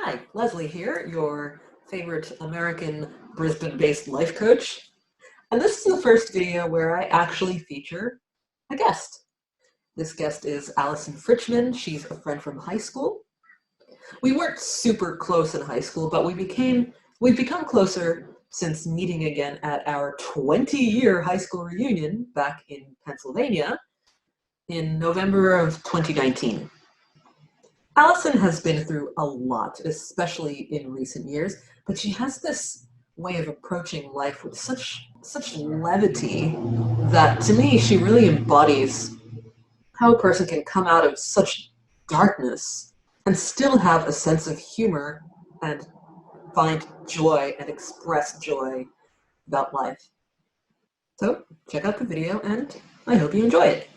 Hi, Leslie here, your favorite American Brisbane-based life coach. And this is the first video where I actually feature a guest. This guest is Allison Fritchman. She's a friend from high school. We weren't super close in high school, but we've become closer since meeting again at our 20-year high school reunion back in Pennsylvania in November of 2019. Allison has been through a lot, especially in recent years, but she has this way of approaching life with such levity that, to me, she really embodies how a person can come out of such darkness and still have a sense of humor and find joy and express joy about life. So, check out the video, and I hope you enjoy it.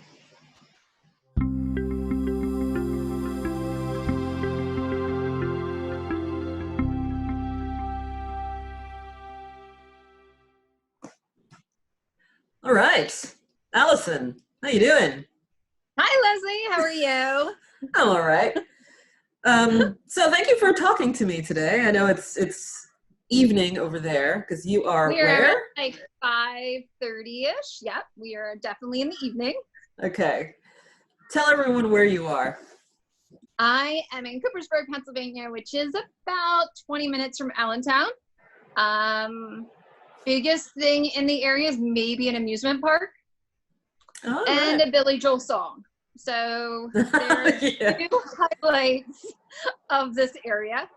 All right, Allison, how you doing? Hi, Leslie. How are you? I'm all right. So thank you for talking to me today. I know it's evening over there because you are where? Like 5:30-ish. Yep, we are definitely in the evening. Okay. Tell everyone where you are. I am in Coopersburg, Pennsylvania, which is about 20 minutes from Allentown. Biggest thing in the area is maybe an amusement park and a Billy Joel song. So there's two highlights of this area.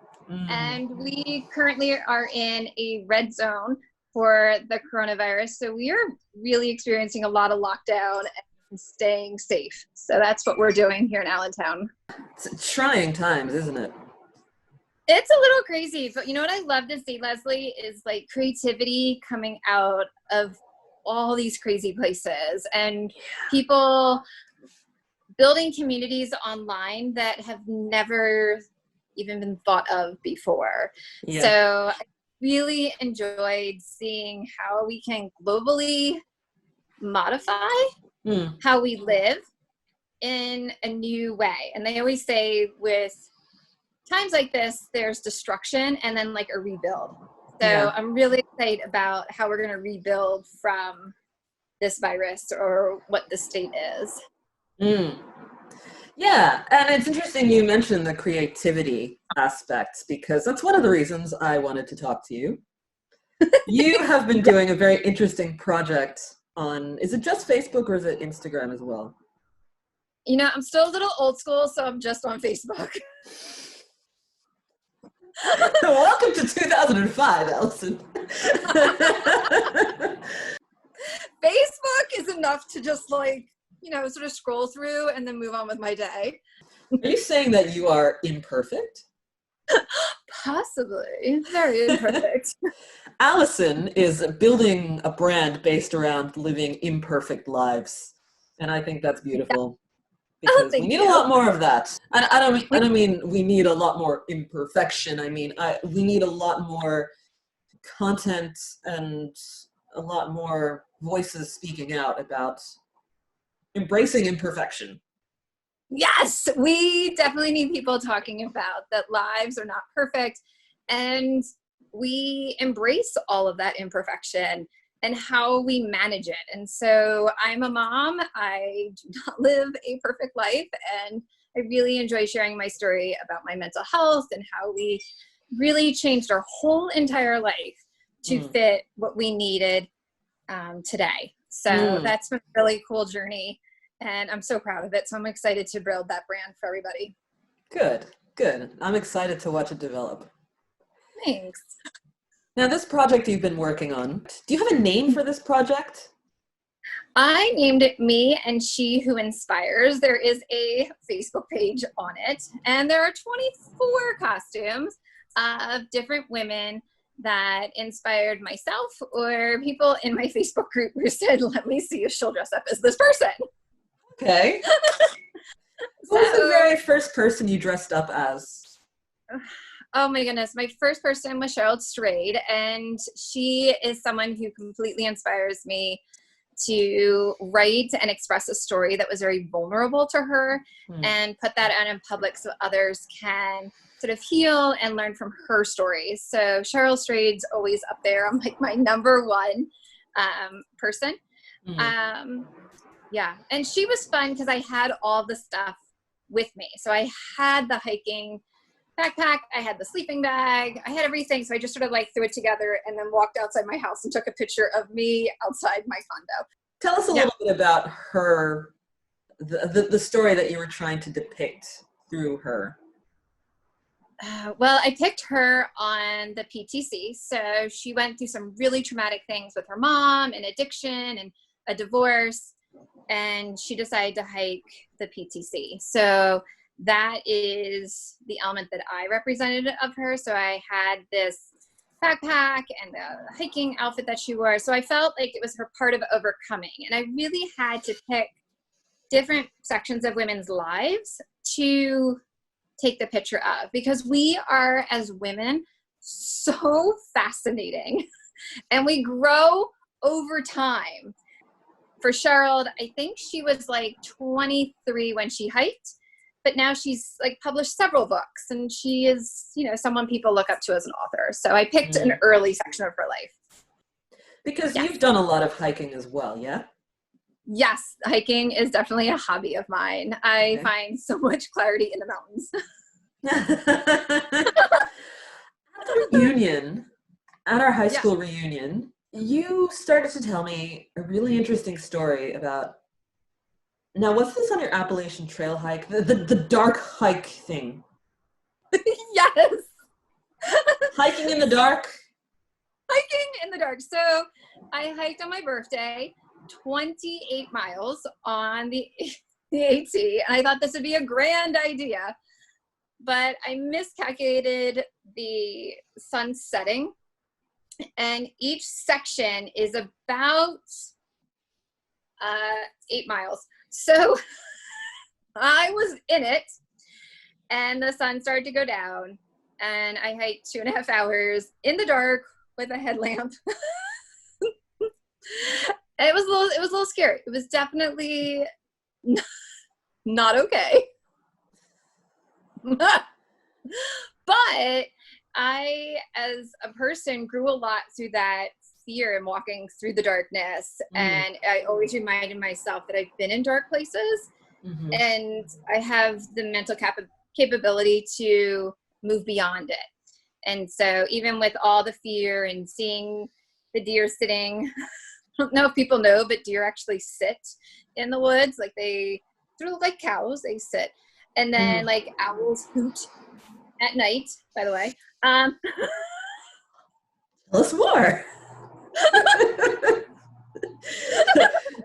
And we currently are in a red zone for the coronavirus. So we are really experiencing a lot of lockdown and staying safe. So that's what we're doing here in Allentown. It's trying times, isn't it? It's a little crazy, but you know what I love to see, Leslie, is like creativity coming out of all these crazy places and people building communities online that have never even been thought of before. Yeah. So I really enjoyed seeing how we can globally modify how we live in a new way. And they always say with times like this, there's destruction and then like a rebuild. So I'm really excited about how we're going to rebuild from this virus or what the state is. Yeah, and it's interesting you mentioned the creativity aspects because that's one of the reasons I wanted to talk to you. You have been doing a very interesting project on, is it just Facebook or is it Instagram as well? You know, I'm still a little old school, so I'm just on Facebook. Welcome to 2005, Allison. Facebook is enough to just like, you know, sort of scroll through and then move on with my day. Are you saying that you are imperfect? Possibly. Very imperfect. Allison is building a brand based around living imperfect lives. And I think that's beautiful. Because we need a lot more of that. I don't mean we need a lot more imperfection. I mean, we need a lot more content and a lot more voices speaking out about embracing imperfection. Yes, we definitely need people talking about that lives are not perfect and we embrace all of that imperfection and how we manage it. And so I'm a mom. I do not live a perfect life. And I really enjoy sharing my story about my mental health and how we really changed our whole entire life to fit what we needed today. So that's been a really cool journey. And I'm so proud of it. So I'm excited to build that brand for everybody. Good, good. I'm excited to watch it develop. Thanks. Now, this project you've been working on, do you have a name for this project? I named it Me and She Who Inspires. There is a Facebook page on it, and there are 24 costumes of different women that inspired myself or people in my Facebook group who said, let me see if she'll dress up as this person. Okay. Who was the very first person you dressed up as? Oh my goodness. My first person was Cheryl Strayed, and she is someone who completely inspires me to write and express a story that was very vulnerable to her and put that out in public so others can sort of heal and learn from her stories. So Cheryl Strayed's always up there. I'm like my number one person. Mm-hmm. Yeah. And she was fun because I had all the stuff with me. So I had the hiking backpack, I had the sleeping bag, I had everything. So I just sort of like threw it together and then walked outside my house and took a picture of me outside my condo. Tell us a little bit about her, the story that you were trying to depict through her. Well, I picked her on the PTC. So she went through some really traumatic things with her mom and addiction and a divorce. And she decided to hike the PTC. So that is the element that I represented of her. So I had this backpack and the hiking outfit that she wore. So I felt like it was her part of overcoming. And I really had to pick different sections of women's lives to take the picture of, because we are, as women, so fascinating and we grow over time. For Cheryl, I think she was like 23 when she hiked, but now she's like published several books and she is, you know, someone people look up to as an author. So I picked an early section of her life. Because you've done a lot of hiking as well, yeah? Yes, hiking is definitely a hobby of mine. I find so much clarity in the mountains. At the reunion, at our high school reunion, you started to tell me a really interesting story about, now was this on your Appalachian Trail hike? The dark hike thing. Yes. Hiking in the dark? Hiking in the dark. So I hiked on my birthday, 28 miles on the AT, and I thought this would be a grand idea, but I miscalculated the sun setting, and each section is about 8 miles. So I was in it, and the sun started to go down, and I hiked 2.5 hours in the dark with a headlamp. It was a little scary. It was definitely not okay. But I, as a person, grew a lot through that fear and walking through the darkness. And I always reminded myself that I've been in dark places and I have the mental capability to move beyond it. And so even with all the fear and seeing the deer sitting, I don't know if people know, but deer actually sit in the woods. Like they sort of look like cows, they sit. And then like owls hoot at night, by the way. Tell us more.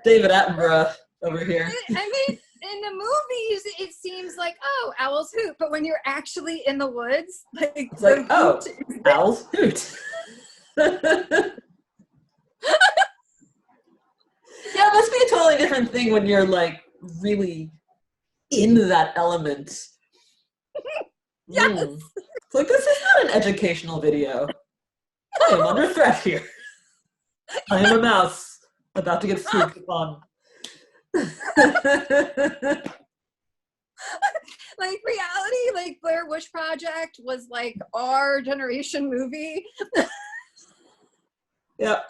David Attenborough over here. I mean, in the movies, it seems like, oh, owls hoot. But when you're actually in the woods, like, it's like, oh, owls hoot. Yeah, it must be a totally different thing when you're like really in that element. Yes. It's like, this is not an educational video. I am under threat here. I am a mouse about to get swooped upon. Like reality, like Blair Witch Project was like our generation movie. Yeah.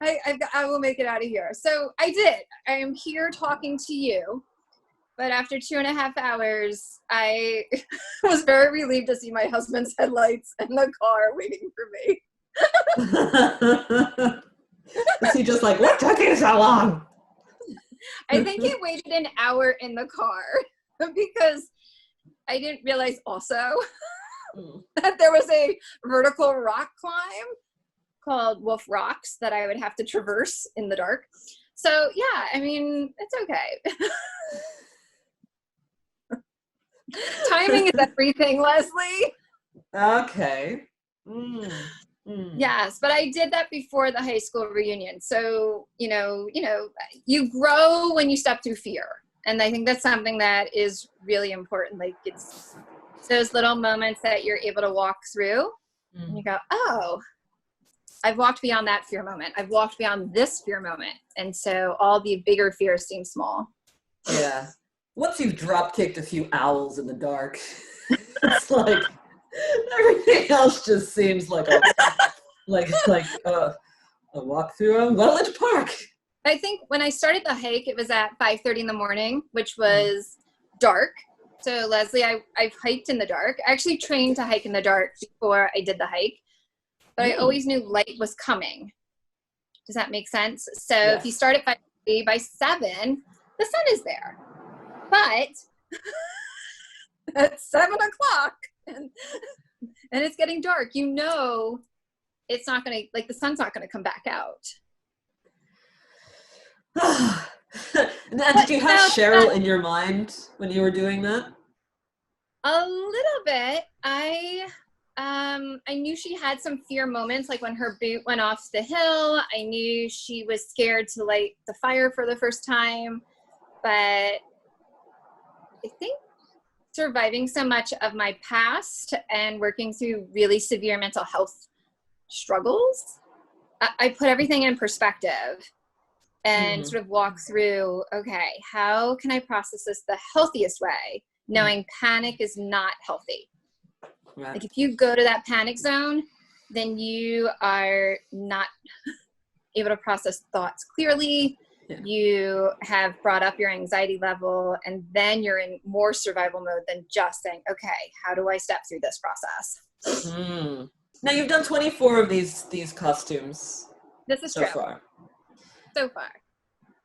I'm like, I will make it out of here. So I did. I am here talking to you. But after 2.5 hours, I was very relieved to see my husband's headlights in the car waiting for me. Is he just like, what took you so long? I think he waited an hour in the car because I didn't realize also that there was a vertical rock climb called Wolf Rocks that I would have to traverse in the dark. So yeah, I mean, it's okay. Timing is everything, Leslie. Okay. Yes, but I did that before the high school reunion. So, you know, you grow when you step through fear. And I think that's something that is really important. Like it's those little moments that you're able to walk through and you go, oh, I've walked beyond that fear moment. I've walked beyond this fear moment. And so all the bigger fears seem small. Yeah. once you've drop kicked a few owls in the dark, it's like everything else just seems like a walk through a well-lit park. I think when I started the hike, it was at 5:30 in the morning, which was dark. So Leslie, I've hiked in the dark. I actually trained to hike in the dark before I did the hike, but I always knew light was coming. Does that make sense? So if you start at 5:30, by 7, the sun is there. But at 7 o'clock and it's getting dark, you know, it's not going to, like, the sun's not going to come back out. Now, did you have Cheryl in your mind when you were doing that? A little bit. I knew she had some fear moments, like when her boot went off the hill. I knew she was scared to light the fire for the first time. But I think surviving so much of my past and working through really severe mental health struggles, I put everything in perspective and sort of walk through, okay, how can I process this the healthiest way, knowing panic is not healthy. Right. Like if you go to that panic zone, then you are not able to process thoughts clearly. Yeah. You have brought up your anxiety level, and then you're in more survival mode than just saying, okay, how do I step through this process? Now you've done 24 of these costumes. This is so true. far. So far.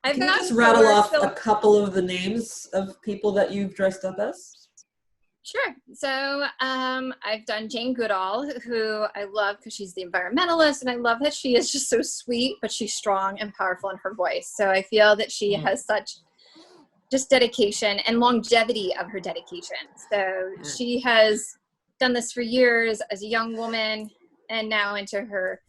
Can you just rattle off a couple of the names of people that you've dressed up as? Sure. So I've done Jane Goodall, who I love because she's the environmentalist, and I love that she is just so sweet, but she's strong and powerful in her voice. So I feel that she has such just dedication and longevity of her dedication. So she has done this for years as a young woman, and now into her,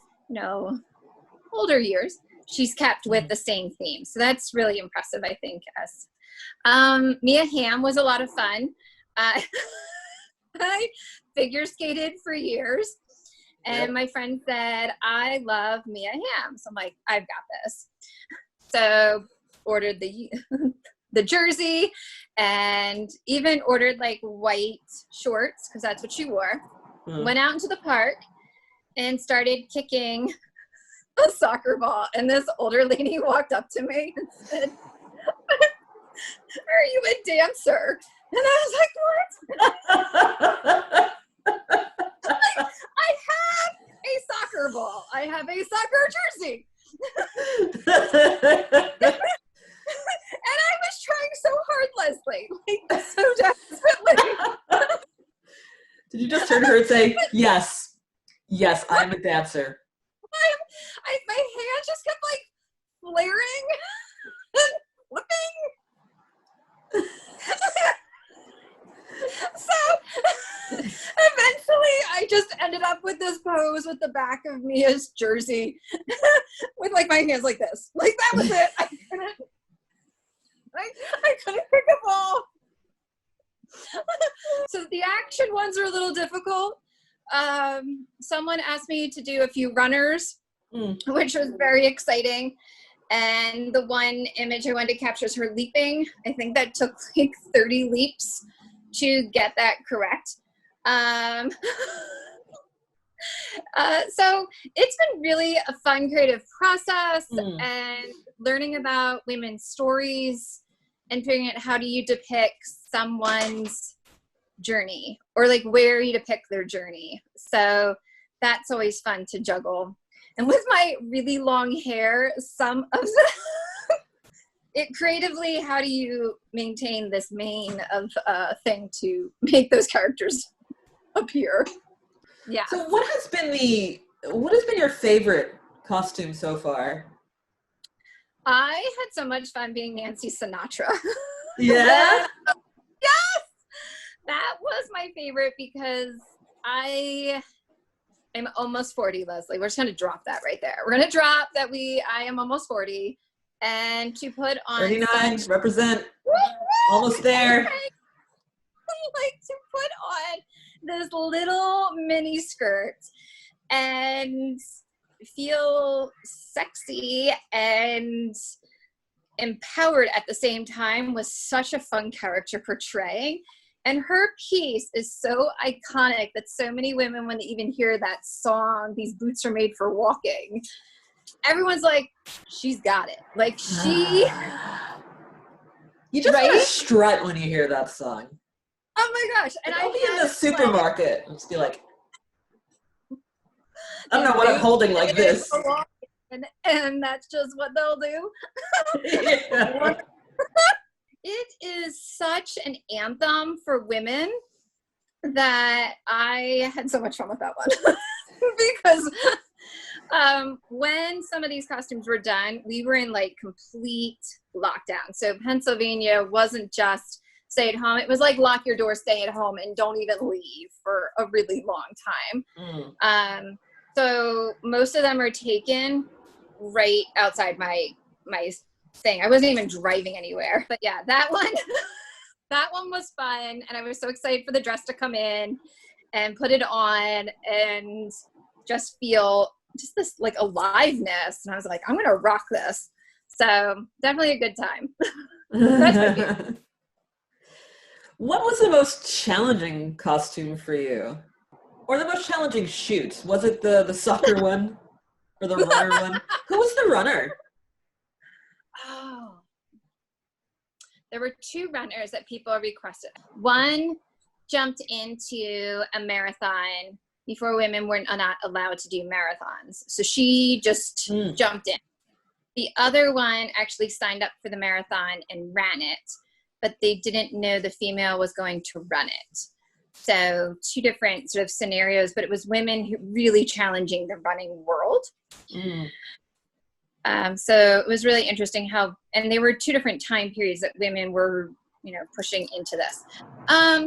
older years, she's kept with the same theme. So that's really impressive, I think. Mia Hamm was a lot of fun. I figure skated for years, and my friend said, I love Mia Hamm. So I'm like, I've got this. So ordered the jersey, and even ordered like white shorts because that's what she wore. Went out into the park and started kicking a soccer ball, and this older lady walked up to me and said, are you a dancer? And I was like, what? I have a soccer ball. I have a soccer jersey. And I was trying so hard, Leslie, like so desperately. Did you just turn to her and say, yes, I'm a dancer? My hands just kept like flaring and flipping. So eventually I just ended up with this pose with the back of Mia's jersey with like my hands like this. Like that was it. I couldn't pick a ball. So the action ones are a little difficult. Someone asked me to do a few runners, which was very exciting. And the one image I wanted to capture is her leaping. I think that took like 30 leaps to get that correct. So it's been really a fun creative process and learning about women's stories and figuring out how do you depict someone's journey, or like where you depict their journey. So that's always fun to juggle. And with my really long hair, some of the it creatively, how do you maintain this mane of thing to make those characters appear? Yeah. So what has been your favorite costume so far? I had so much fun being Nancy Sinatra. Yeah. Yes, that was my favorite because I'm almost 40, Leslie. We're just going to drop that right there. We're going to drop that I am almost 40, and to put on 39, represent, almost there. Like to put on this little mini skirt and feel sexy and empowered at the same time was such a fun character portraying. And her piece is so iconic that so many women, when they even hear that song, "These boots are made for walking," everyone's like, she's got it. Like she, you just want right? to strut when you hear that song. Oh my gosh. And I'll be in the supermarket and just be like, I don't know what I'm holding like this. And that's just what they'll do. Yeah. It is such an anthem for women that I had so much fun with that one. Because when some of these costumes were done, we were in like complete lockdown. So Pennsylvania wasn't just stay at home. It was like lock your door, stay at home, and don't even leave for a really long time. So most of them are taken right outside my thing. I wasn't even driving anywhere. But yeah, that one that one was fun. And I was so excited for the dress to come in and put it on and just feel just this like aliveness. And I was like, I'm gonna rock this. So definitely a good time. What was the most challenging costume for you? Or the most challenging shoot? Was it the soccer one? Or the runner one? Who was the runner? Oh. There were two runners that people requested. One jumped into a marathon before women were not allowed to do marathons. So she just jumped in. The other one actually signed up for the marathon and ran it, but they didn't know the female was going to run it. So two different sort of scenarios, but it was women who really challenging the running world. So it was really interesting and they were two different time periods that women were, pushing into this.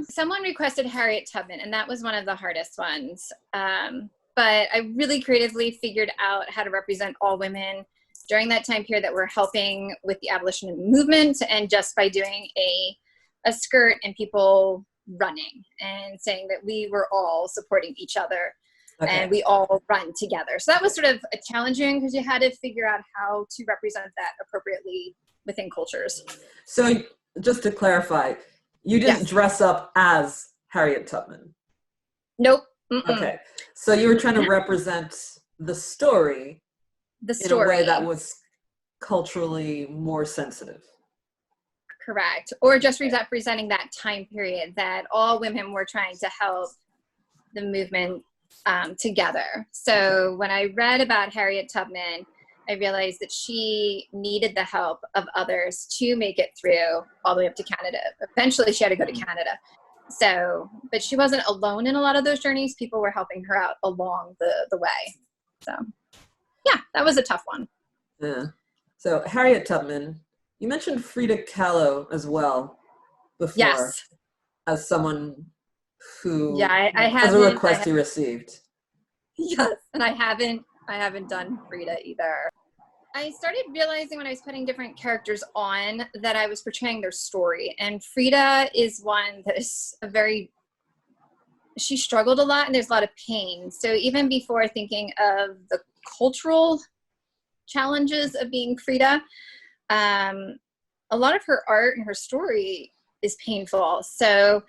Someone requested Harriet Tubman, and that was one of the hardest ones. But I really creatively figured out how to represent all women during that time period that were helping with the abolition movement, and just by doing a skirt and people running and saying that we were all supporting each other. Okay. And we all run together. So that was sort of challenging because you had to figure out how to represent that appropriately within cultures. So just to clarify, you didn't dress up as Harriet Tubman? Nope. Okay. So you were trying to represent the story in a way that was culturally more sensitive. Correct. Or just representing that time period that all women were trying to help the movement together. So when I read about Harriet Tubman, I realized that she needed the help of others to make it through all the way up to Canada. Eventually she had to go to Canada. So, but she wasn't alone in a lot of those journeys. People were helping her out along the way. So yeah, that was a tough one. Yeah. So Harriet Tubman, you mentioned Frida Kahlo as well before. Yes. As someone who, I as a request you received. Yes, and I haven't done Frida either. I started realizing when I was putting different characters on that I was portraying their story. And Frida is one that is she struggled a lot and there's a lot of pain. So even before thinking of the cultural challenges of being Frida, a lot of her art and her story is painful. So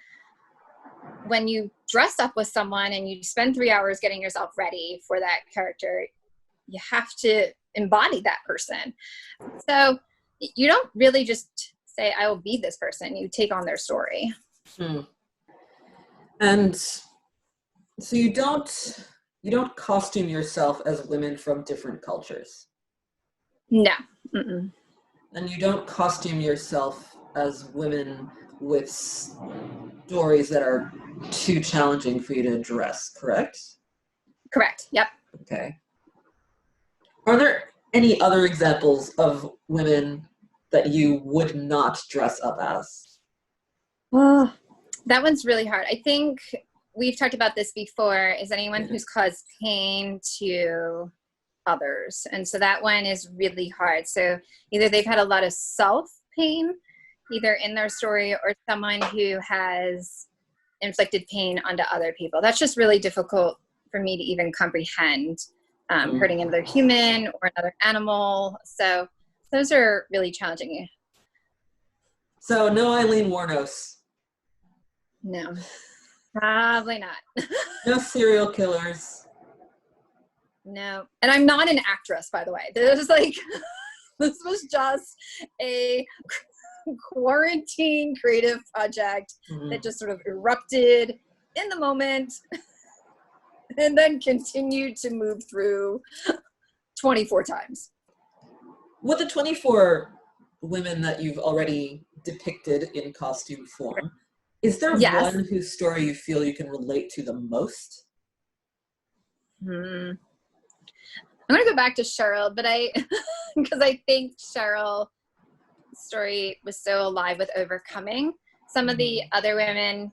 when you dress up with someone and you spend 3 hours getting yourself ready for that character, you have to embody that person. So you don't really just say, I will be this person. You take on their story. And so you don't costume yourself as women from different cultures. No. And you don't costume yourself as women with stories that are too challenging for you to address, correct? Correct. Yep. Okay. Are there any other examples of women that you would not dress up as? Well, that one's really hard. I think we've talked about this before, is anyone who's caused pain to others. And so that one is really hard. So either they've had a lot of self-pain, either in their story, or someone who has inflicted pain onto other people. That's just really difficult for me to even comprehend, hurting another human or another animal. So Those are really challenging. So no Eileen Warnos. No, probably not. No serial killers. No. And I'm not an actress, by the way. This was just a quarantine creative project that just sort of erupted in the moment and then continued to move through 24 times. With the 24 women that you've already depicted in costume form, is there one whose story you feel you can relate to the most? I'm going to go back to Cheryl, but because I think Cheryl's story was so alive with overcoming. Some of the other women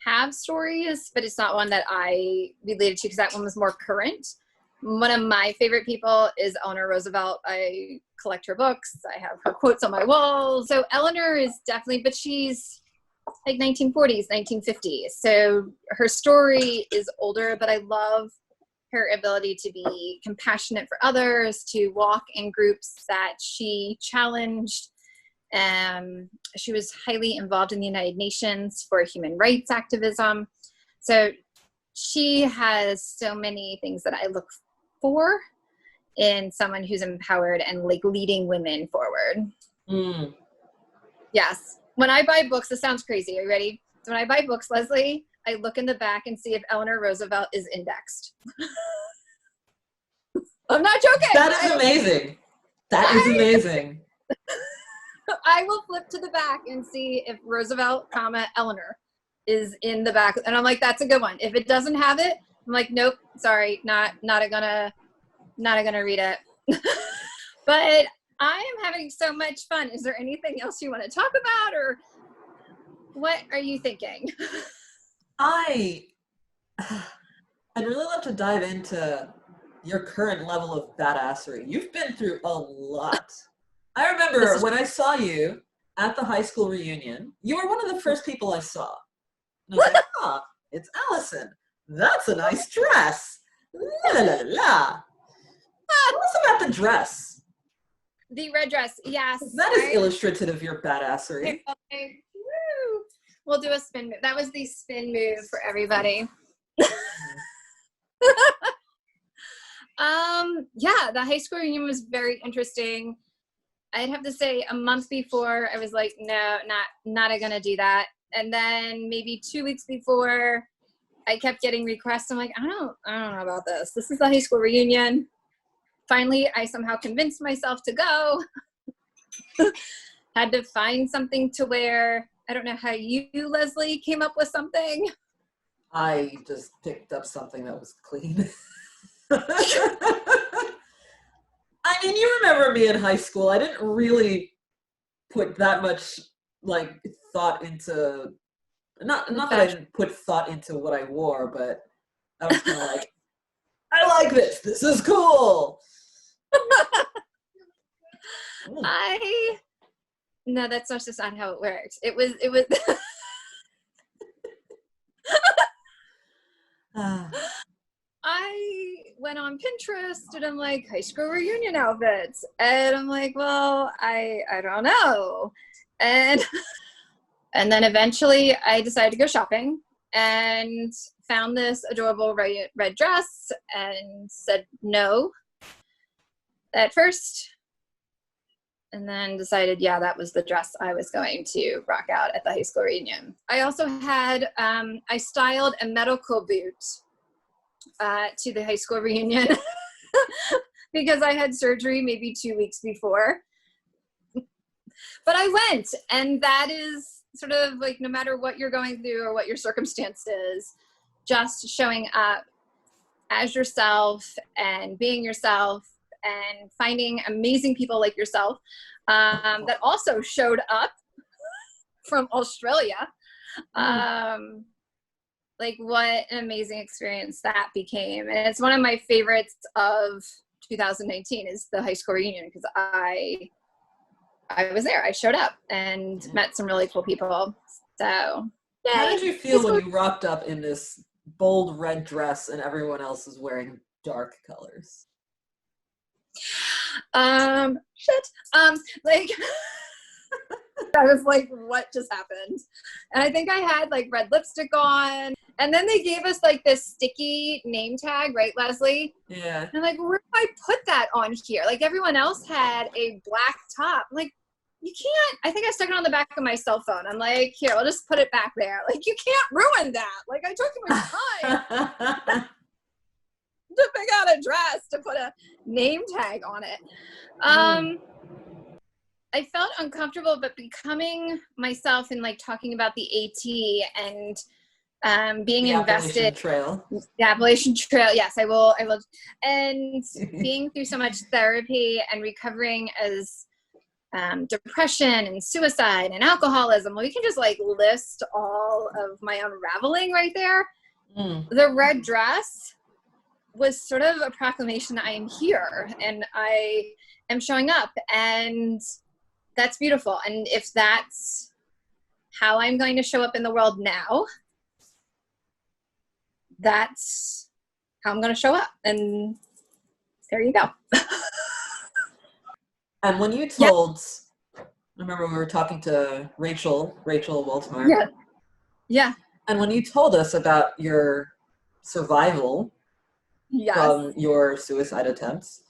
have stories, but it's not one that I related to because that one was more current. One of my favorite people is Eleanor Roosevelt. I collect her books. I have her quotes on my wall. So Eleanor is definitely, but she's like 1940s, 1950s. So her story is older, but I love her ability to be compassionate for others, to walk in groups that she challenged. She was highly involved in the United Nations for human rights activism. So she has so many things that I look for in someone who's empowered and like leading women forward. Yes. When I buy books, this sounds crazy. Are you ready? So when I buy books, Leslie, I look in the back and see if Eleanor Roosevelt is indexed. I'm not joking. That is amazing. That is amazing. I will flip to the back and see if Roosevelt, Eleanor is in the back. And I'm like, that's a good one. If it doesn't have it, I'm like, nope, sorry, not gonna read it. But I am having so much fun. Is there anything else you want to talk about, or what are you thinking? I'd really love to dive into your current level of badassery. You've been through a lot. I remember when I saw you at the high school reunion, you were one of the first people I saw. And I was like, it's Allison. That's a nice dress. La la la la. Tell us about the dress. The red dress, yes. That is illustrative of your badassery. Okay. Woo. We'll do a spin move. That was the spin move for everybody. Yeah, the high school reunion was very interesting. I'd have to say a month before, I was like, no, not gonna do that. And then maybe 2 weeks before, I kept getting requests. I'm like, I don't know about this. This is the high school reunion. Finally, I somehow convinced myself to go. Had to find something to wear. I don't know how you, Leslie, came up with something. I just picked up something that was clean. I mean, you remember me in high school. I didn't really put that much like thought into, not that I didn't put thought into what I wore, but I was kind of like, I like this. This is cool. No, that's just not how it worked. It was I went on Pinterest and I'm like, high school reunion outfits. And I'm like, well, I don't know. And then eventually I decided to go shopping and found this adorable red dress and said no at first. And then decided, yeah, that was the dress I was going to rock out at the high school reunion. I also had, I styled a medical boot to the high school reunion because I had surgery maybe 2 weeks before. But I went, and that is sort of like, no matter what you're going through or what your circumstance is, just showing up as yourself and being yourself and finding amazing people like yourself that also showed up from Australia. Like, what an amazing experience that became. And it's one of my favorites of 2019 is the high school reunion, because I was there. I showed up and met some really cool people. So, yay. How did you feel when you rocked up in this bold red dress and everyone else is wearing dark colors? shit. Like, I was like, what just happened? And I think I had like red lipstick on. And then they gave us like this sticky name tag, right, Leslie? Yeah. And I'm like, where do I put that on here? Like everyone else had a black top. I'm like, you can't. I think I stuck it on the back of my cell phone. I'm like, here, I'll just put it back there. Like, you can't ruin that. Like, I took my time to pick out a dress to put a name tag on it. I felt uncomfortable, but becoming myself and like talking about the AT and being the invested. Appalachian Trail. The Appalachian Trail. Yes, I will. And being through so much therapy and recovering as depression and suicide and alcoholism. We can just like list all of my unraveling right there. The red dress was sort of a proclamation that I am here and I am showing up, and that's beautiful. And if that's how I'm going to show up in the world now, that's how I'm going to show up. And there you go. And when you told, I remember we were talking to Rachel Waltmar. Yeah. Yeah. And when you told us about your survival from your suicide attempts,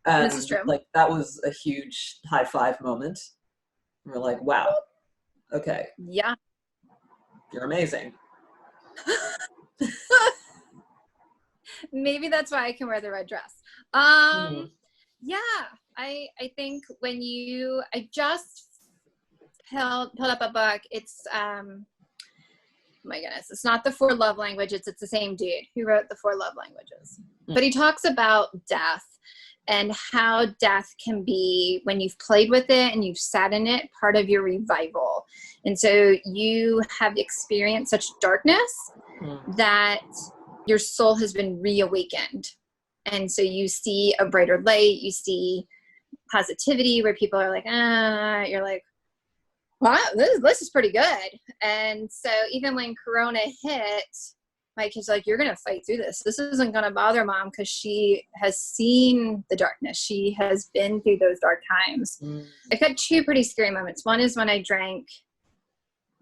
and this is true. like that was a huge high five moment. We're like, wow, okay. Yeah. You're amazing. Maybe that's why I can wear the red dress. Yeah, I think when I just pulled up a book. It's, oh my goodness, it's not the 4 love languages. It's the same dude who wrote the 4 love languages. But he talks about death and how death can be, when you've played with it and you've sat in it, part of your revival. And so you have experienced such darkness that your soul has been reawakened. And so you see a brighter light, you see positivity where people are like, you're like, wow, this is pretty good. And so even when Corona hit, my kid's like, you're going to fight through this. This isn't going to bother mom because she has seen the darkness. She has been through those dark times. I've had 2 pretty scary moments. One is when I drank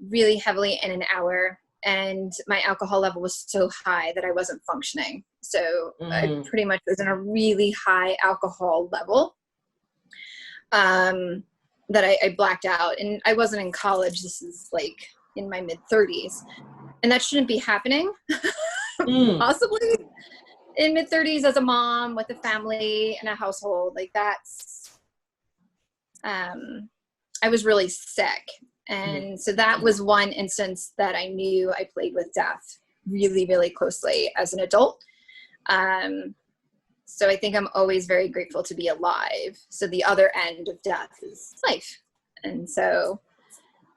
really heavily in an hour and my alcohol level was so high that I wasn't functioning. So I pretty much was in a really high alcohol level that I blacked out. And I wasn't in college. This is like in my mid-30s. And that shouldn't be happening, possibly in mid-30s as a mom with a family and a household. Like that's, I was really sick. And so that was one instance that I knew I played with death really, really closely as an adult. So I think I'm always very grateful to be alive. So the other end of death is life. And so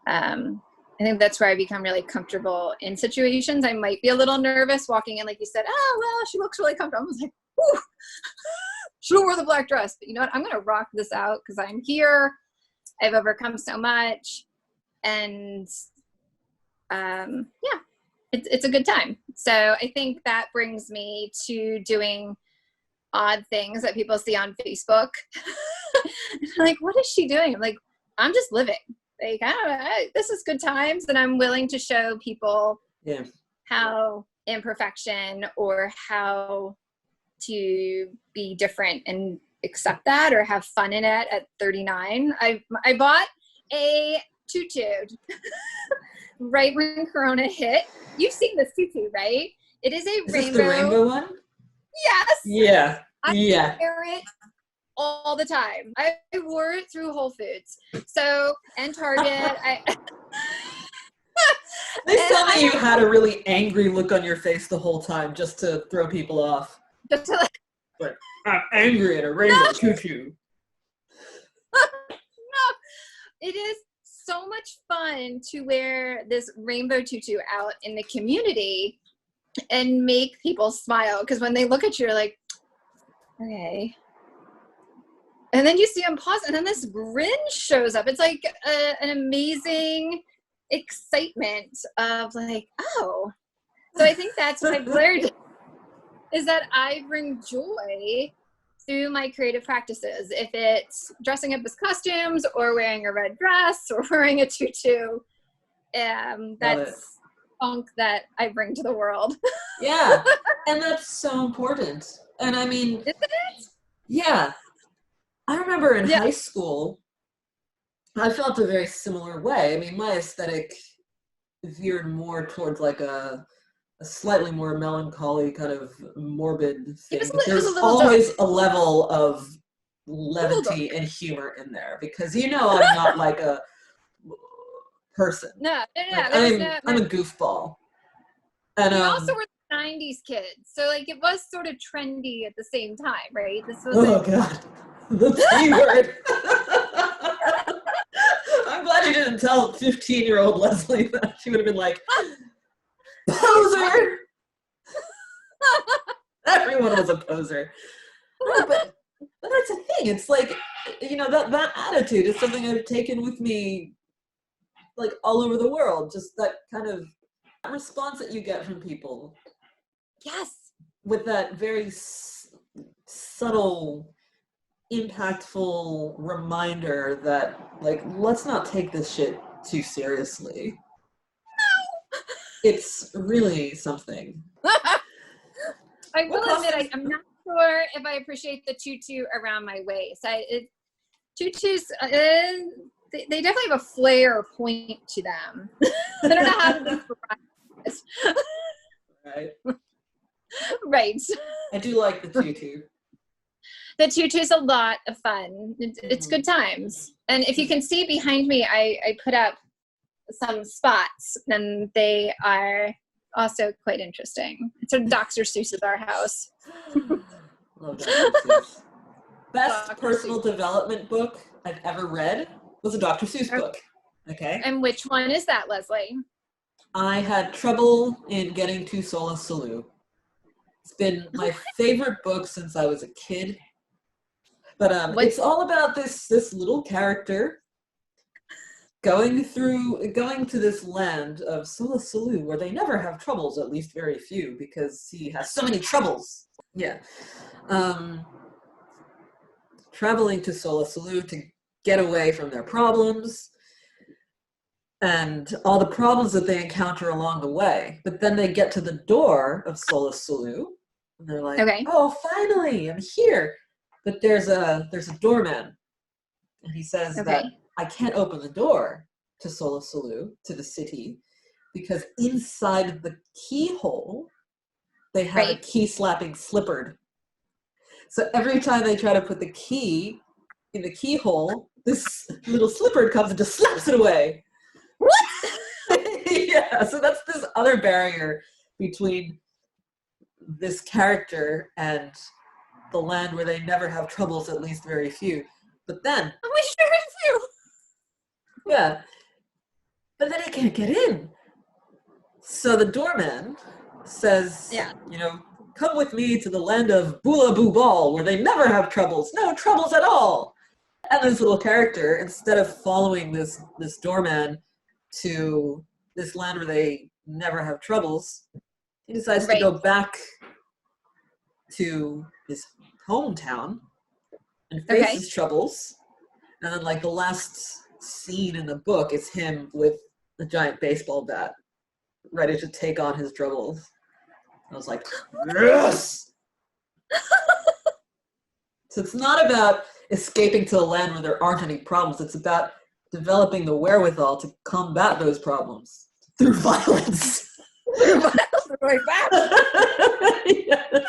I think that's where I become really comfortable in situations. I might be a little nervous walking in, like you said, oh, well, she looks really comfortable. I was like, whew, should have wore the black dress. But you know what? I'm going to rock this out because I'm here. I've overcome so much. And yeah, it's a good time. So I think that brings me to doing odd things that people see on Facebook. Like, what is she doing? I'm like, I'm just living. Like, this is good times, and I'm willing to show people how imperfection or how to be different and accept that or have fun in it at 39. I bought a tutu right when Corona hit. You've seen this tutu, right? It is a rainbow. Is this the rainbow one? Yes. Yeah. I wear it all the time. I wore it through Whole Foods. So, and Target. They tell me you had a really angry look on your face the whole time just to throw people off. Just to But I'm angry at a rainbow tutu. No, it is so much fun to wear this rainbow tutu out in the community and make people smile. Because when they look at you, you're like, okay. And then you see them pause, and then this grin shows up. It's like an amazing excitement of like, oh. So I think that's what I've learned is that I bring joy through my creative practices. If it's dressing up as costumes or wearing a red dress or wearing a tutu, that's funk that I bring to the world. Yeah, and that's so important. And I mean, Isn't it? yeah, I remember in Yeah. high school, I felt a very similar way. I mean, my aesthetic veered more towards like a slightly more melancholy kind of morbid thing, but It was there's a little dark. always a level of Little dark. levity and humor in there, because I'm not like a person. No. Like, There was no. I'm a goofball. And We also were the 90s kids, so like it was sort of trendy at the same time, right? This was oh god, the T word. I'm glad you didn't tell 15-year-old Leslie that. She would have been like, poser. Everyone was a poser. No, but that's the thing. It's like, that attitude is something I've taken with me, like, all over the world. Just that kind of response that you get from people. Yes. With that very subtle, impactful reminder that, like, let's not take this shit too seriously. No. It's really something. I will admit, I'm not sure if I appreciate the tutu around my waist. Tutus, they definitely have a flair point to them. I don't know how to describe this. Right. Right. I do like the tutu. The tutu is a lot of fun. It's good times. And if you can see behind me, I put up some spots, and they are also quite interesting. It's sort of Dr. Seuss is our house. Love Dr. Seuss. Best Dr. personal Seuss. development book I've ever read was a Dr. Seuss book. Okay. And which one is that, Leslie? I had trouble in getting to Sola Salou. It's been my favorite book since I was a kid. But it's all about this little character going to this land of Sola Salou, where they never have troubles, at least very few, because he has so many troubles. Yeah. Traveling to Sola Salou to get away from their problems and all the problems that they encounter along the way. But then they get to the door of Sola Salou, and they're like, okay. Oh, finally, I'm here. But there's a doorman, and he says that I can't open the door to Sola Salou, to the city, because inside the keyhole, they have a key-slapping slipper. So every time they try to put the key in the keyhole, this little slipper comes and just slaps it away. What? Yeah, so that's this other barrier between this character and the land where they never have troubles, at least very few. But then... very few. Yeah. But then he can't get in. So the doorman says, come with me to the land of Bula Boo Ball, where they never have troubles. No troubles at all. And this little character, instead of following this doorman to this land where they never have troubles, he decides to go back to his hometown and face his troubles. And then, like, the last scene in the book is him with a giant baseball bat, ready to take on his troubles. I was like, yes! So it's not about escaping to a land where there aren't any problems. It's about developing the wherewithal to combat those problems through violence. Through violence, right back. Yes.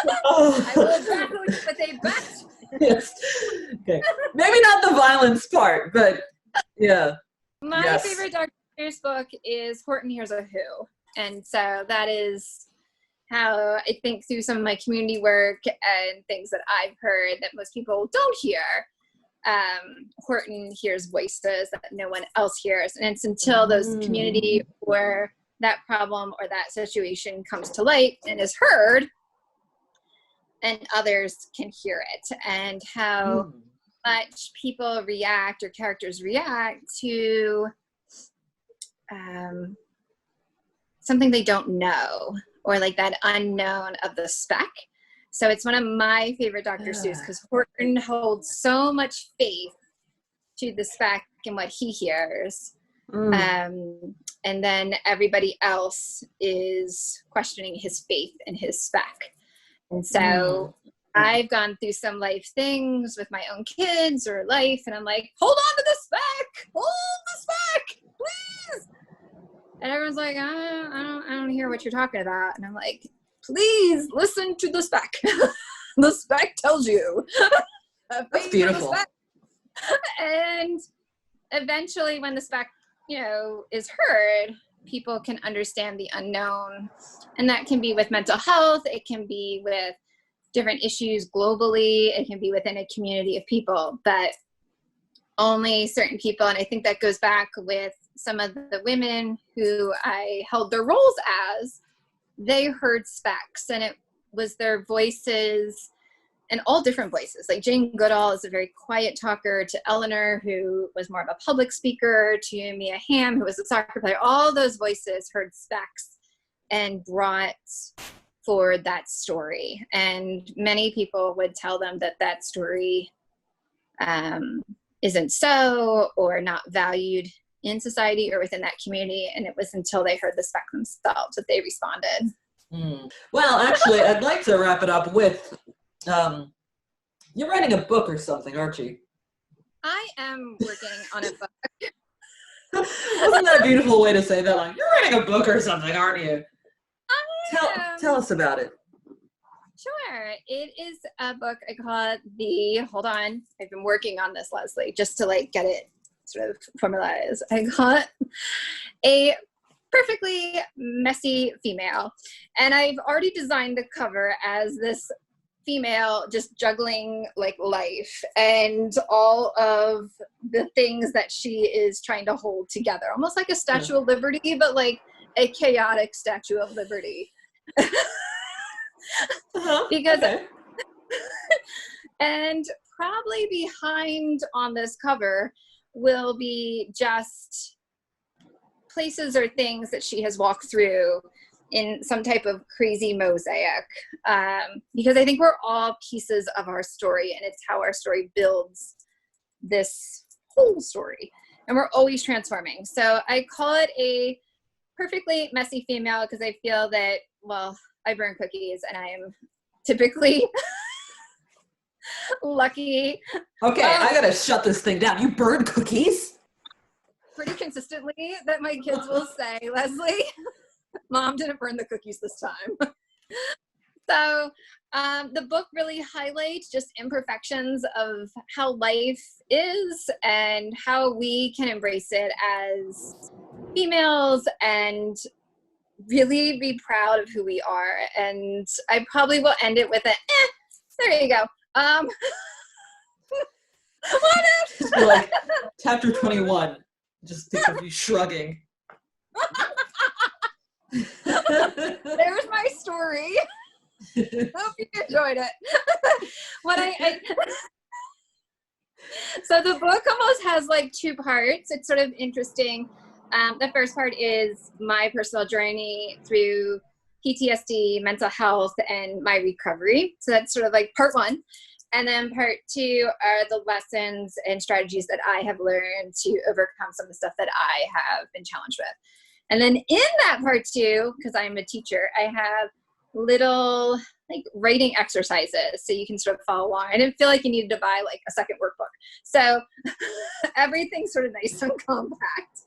I will battle you with a bat. Yes. Okay. Maybe not the violence part, but yeah. My favorite Dr. Seuss book is Horton Hears a Who. And so that is how I think through some of my community work and things that I've heard that most people don't hear. Horton hears voices that no one else hears. And it's until those community or that problem or that situation comes to light and is heard, and others can hear it, and how much people react or characters react to something they don't know, or like that unknown of the speck. So it's one of my favorite Dr. Seuss, because Horton holds so much faith to the spec and what he hears. And then everybody else is questioning his faith and his spec. And so I've gone through some life things with my own kids or life, and I'm like, hold on to the spec, hold the spec, please. And everyone's like, I don't hear what you're talking about. And I'm like, please listen to the spec. The spec tells you. That's beautiful. And eventually when the spec, is heard, people can understand the unknown. And that can be with mental health. It can be with different issues globally. It can be within a community of people, but only certain people. And I think that goes back with some of the women who I held their roles as. They heard specs, and it was their voices, and all different voices. Like Jane Goodall is a very quiet talker, to Eleanor, who was more of a public speaker, to Mia Hamm, who was a soccer player. All those voices heard specs and brought forward that story. And many people would tell them that that story isn't so, or not valued in society or within that community. And it was until they heard the spec themselves that they responded. Well, actually, I'd like to wrap it up with, you're writing a book or something, aren't you? I am working on a book. Wasn't that a beautiful way to say that? Like, you're writing a book or something, aren't you? Tell us about it. Sure. It is a book. I call it hold on. I've been working on this, Leslie, just to get it sort of formalized. I call it A Perfectly Messy Female. And I've already designed the cover as this female just juggling life and all of the things that she is trying to hold together. Almost like a Statue of Liberty, but a chaotic Statue of Liberty. Because and probably behind on this cover will be just places or things that she has walked through in some type of crazy mosaic, because I think we're all pieces of our story, and it's how our story builds this whole story, and we're always transforming. So I call it A Perfectly Messy Female because I feel that, well, I burn cookies, and I am typically lucky. Okay, I gotta shut this thing down. You burn cookies? Pretty consistently, that my kids will say, Leslie, Mom didn't burn the cookies this time. So the book really highlights just imperfections of how life is and how we can embrace it as females and really be proud of who we are. And I probably will end it with there you go. Just be chapter 21. Just think of you shrugging. There's my story. Hope you enjoyed it. So the book almost has two parts. It's sort of interesting. The first part is my personal journey through PTSD, mental health, and my recovery. So that's sort of part one. And then part two are the lessons and strategies that I have learned to overcome some of the stuff that I have been challenged with. And then in that part two, because I'm a teacher, I have little writing exercises so you can sort of follow along. I didn't feel like you needed to buy a second workbook. So everything's sort of nice and compact.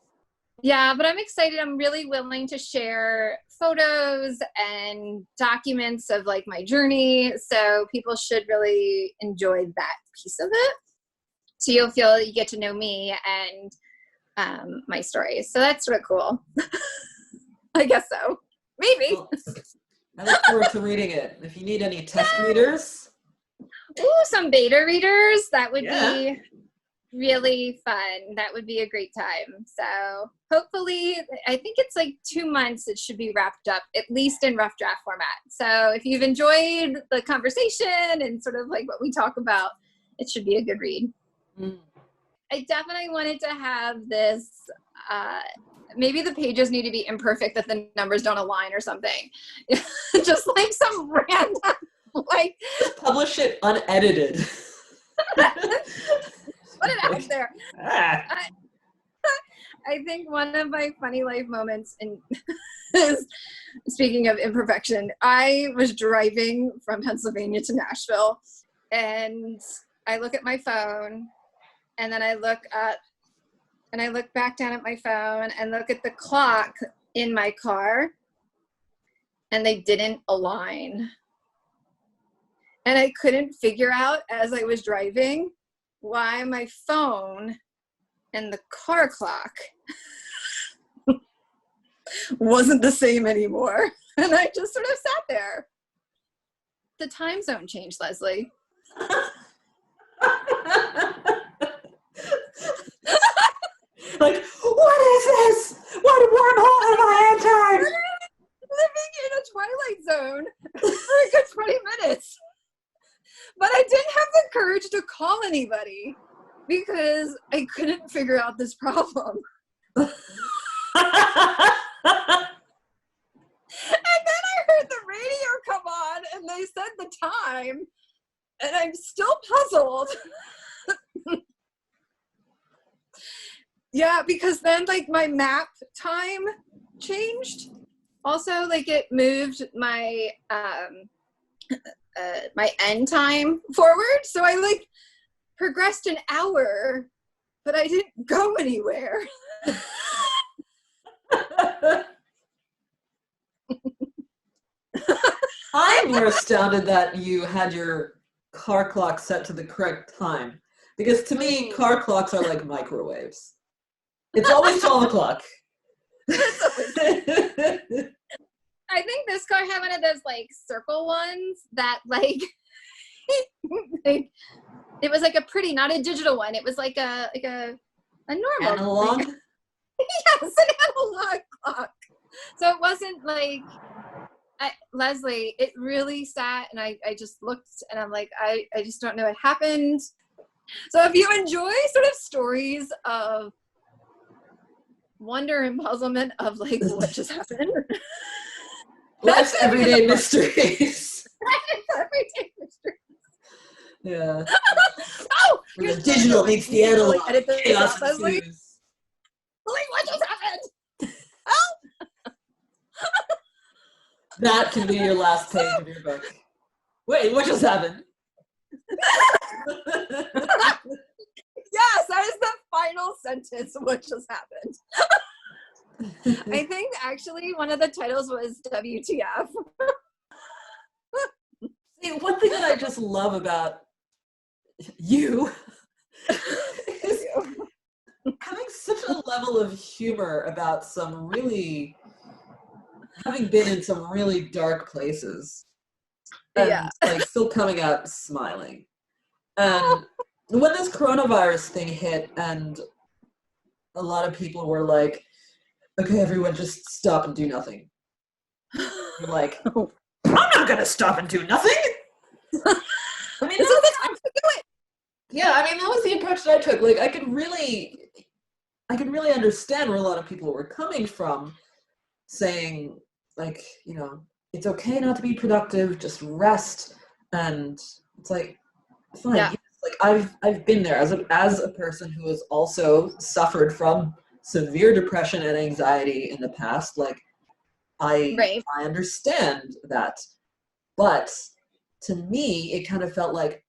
Yeah, but I'm excited. I'm really willing to share photos and documents of my journey. So people should really enjoy that piece of it. So you'll feel you get to know me and my story. So that's sort of cool. I guess so. Maybe. Well, I look forward to reading it. If you need any test readers. Ooh, some beta readers. That would be really fun. That would be a great time. So hopefully, I think it's 2 months it should be wrapped up, at least in rough draft format. So if you've enjoyed the conversation and sort of what we talk about, it should be a good read. I definitely wanted to have this, maybe the pages need to be imperfect that the numbers don't align or something. Just some random Like, just publish it unedited. put it out there. Ah. I think one of my funny life moments is, speaking of imperfection, I was driving from Pennsylvania to Nashville, and I look at my phone, and then I look back down at my phone and look at the clock in my car, and they didn't align. And I couldn't figure out as I was driving why my phone and the car clock wasn't the same anymore. And I just sort of sat there. The time zone changed, Leslie. Like, what is this? What wormhole have I entered? Living in a twilight zone for a good 20 minutes. But I didn't have the courage to call anybody because I couldn't figure out this problem. And then I heard the radio come on and they said the time, and I'm still puzzled. Yeah, because then like my map time changed. Also, like it moved my my end time forward. So I like progressed an hour, but I didn't go anywhere. I'm more astounded that you had your car clock set to the correct time. Because to me, car clocks are like microwaves. It's always 12 o'clock. I think this car had one of those like circle ones that like, like it was like a pretty, not a digital one. It was like a normal Analog? Yes, an analog clock. So it wasn't like, Leslie, it really sat and I just looked and I'm like, I just don't know what happened. So if you enjoy sort of stories of wonder and puzzlement of like what just happened. Life's everyday mysteries. Everyday mysteries. Yeah. Oh! Where the digital meets the analog. Edit this Chaos out, Leslie. ensues. Like, what just happened? Oh! That can be your last page of your book. Wait, what just happened? Yes, that is the final sentence of what just happened. I think actually one of the titles was WTF. See, one thing that I just love about you is having such a level of humor about some really, having been in some really dark places. And Yeah. like still coming out smiling. And when this coronavirus thing hit and a lot of people were like, okay, everyone just stop and do nothing. You're like, I'm not gonna stop and do nothing. I mean, This is the time to do it. yeah, I mean, that was the approach that I took. Like, I could really understand where a lot of people were coming from, saying, like, you know, it's okay not to be productive, just rest. And it's like, fine. Yeah. Yes, like I've been there as a person who has also suffered from severe depression and anxiety in the past. Like, I understand that, but to me, it kind of felt like,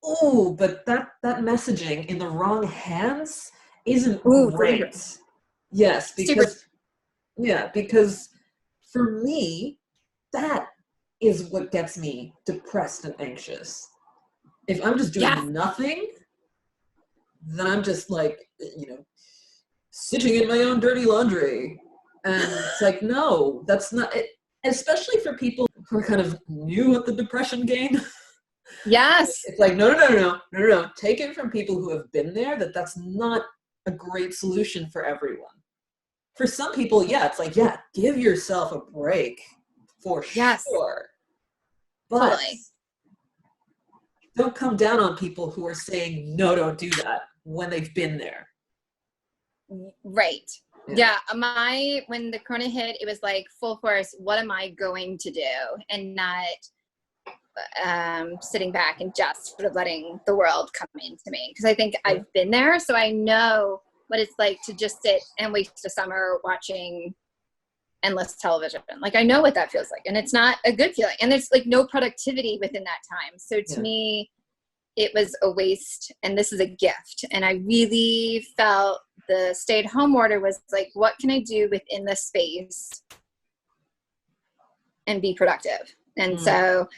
oh, but that messaging in the wrong hands isn't great. Yes, because because for me, that is what gets me depressed and anxious. If I'm just doing nothing, then I'm just like, you know, sitting in my own dirty laundry. And it's like, no, that's not it. Especially for people who are kind of new at the depression game. Yes. It's like, no. Take it from people who have been there that that's not a great solution for everyone. For some people, yeah, it's like, yeah, give yourself a break for sure. But don't come down on people who are saying, no, don't do that when they've been there. Right. Yeah. When the corona hit, it was like full force, what am I going to do? And not, sitting back and just sort of letting the world come into me. Because I think I've been there, so I know what it's like to just sit and waste a summer watching endless television. Like, I know what that feels like, and it's not a good feeling. And there's like no productivity within that time. So to me, it was a waste, and this is a gift. And I really felt the stay-at-home order was like, what can I do within this space and be productive? And so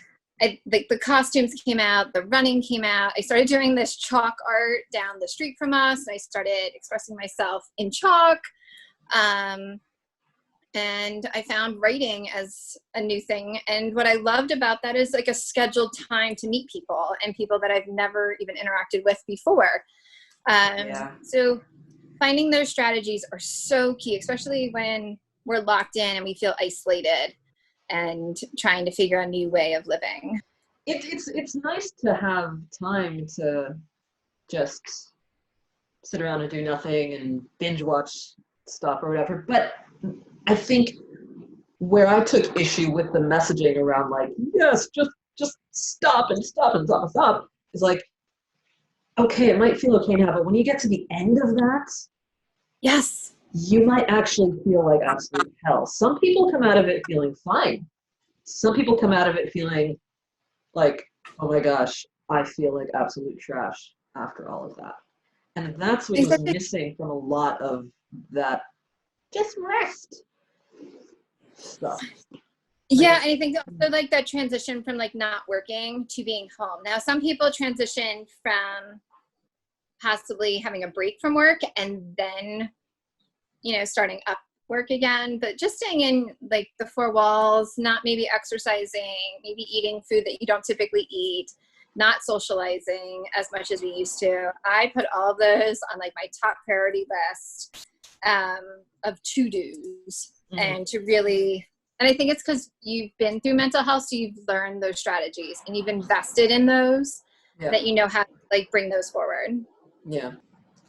the costumes came out, the running came out. I started doing this chalk art down the street from us. And I started expressing myself in chalk. And I found writing as a new thing. And what I loved about that is like a scheduled time to meet people, and people that I've never even interacted with before. So finding those strategies are so key, especially when we're locked in and we feel isolated and trying to figure out a new way of living. It's nice to have time to just sit around and do nothing and binge watch stuff or whatever. But I think where I took issue with the messaging around like, yes, just stop and stop and stop and stop is like, okay, it might feel okay now, but when you get to the end of that, yes, you might actually feel like absolute hell. Some people come out of it feeling fine. Some people come out of it feeling like, oh my gosh, I feel like absolute trash after all of that. And that's what was missing from a lot of that just rest stuff. Yeah, and I think also like that transition from like not working to being home. Now, some people transition from possibly having a break from work and then, you know, starting up work again, but just staying in like the four walls, not maybe exercising, maybe eating food that you don't typically eat, not socializing as much as we used to. I put all of those on like my top priority list of to-dos, and to really, and I think it's because you've been through mental health, so you've learned those strategies and you've invested in those, that you know how to like bring those forward. Yeah.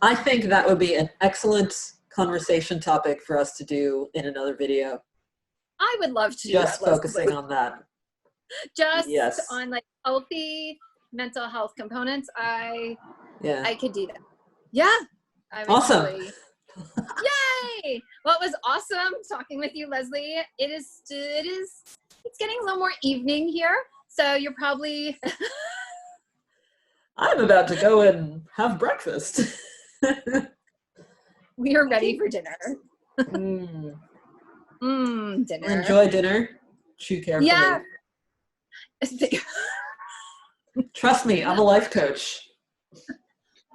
I think that would be an excellent conversation topic for us to do in another video. I would love to just focusing on that. Just on like healthy mental health components. I could do that. Yeah. Awesome. Yay! Well, it was awesome talking with you, Leslie. It's getting a little more evening here, so you're probably I'm about to go and have breakfast. We are ready for dinner. Dinner. Dinner. Enjoy dinner. Chew carefully. Yeah. Trust me, I'm a life coach.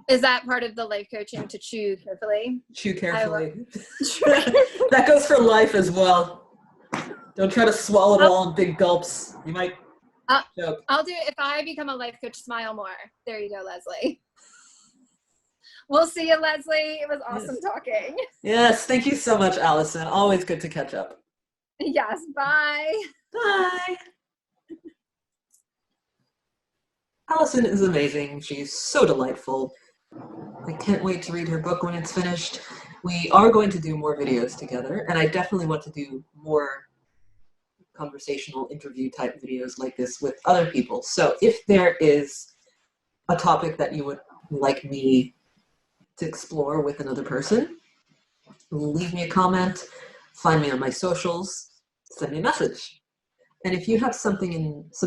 Is that part of the life coaching, to chew carefully? Chew carefully. That goes for life as well. Don't try to swallow it all in big gulps. You might choke. I'll do it. If I become a life coach, smile more. There you go, Leslie. We'll see you, Leslie. It was awesome talking. Yes, thank you so much, Allison. Always good to catch up. Yes, bye. Bye. Allison is amazing. She's so delightful. I can't wait to read her book when it's finished. We are going to do more videos together, and I definitely want to do more conversational interview type videos like this with other people. So if there is a topic that you would like me to explore with another person, leave me a comment, find me on my socials, send me a message. And if you have some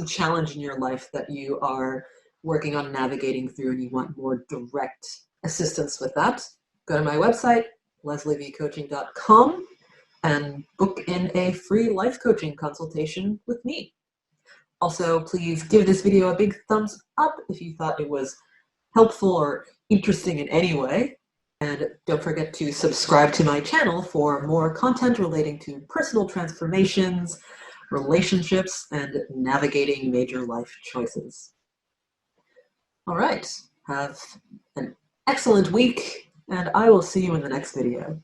challenge in your life that you are working on navigating through and you want more direct assistance with that, go to my website, leslievcoaching.com, and book in a free life coaching consultation with me. Also, please give this video a big thumbs up if you thought it was helpful or interesting in any way. And don't forget to subscribe to my channel for more content relating to personal transformations, relationships, and navigating major life choices. All right, have an excellent week, and I will see you in the next video.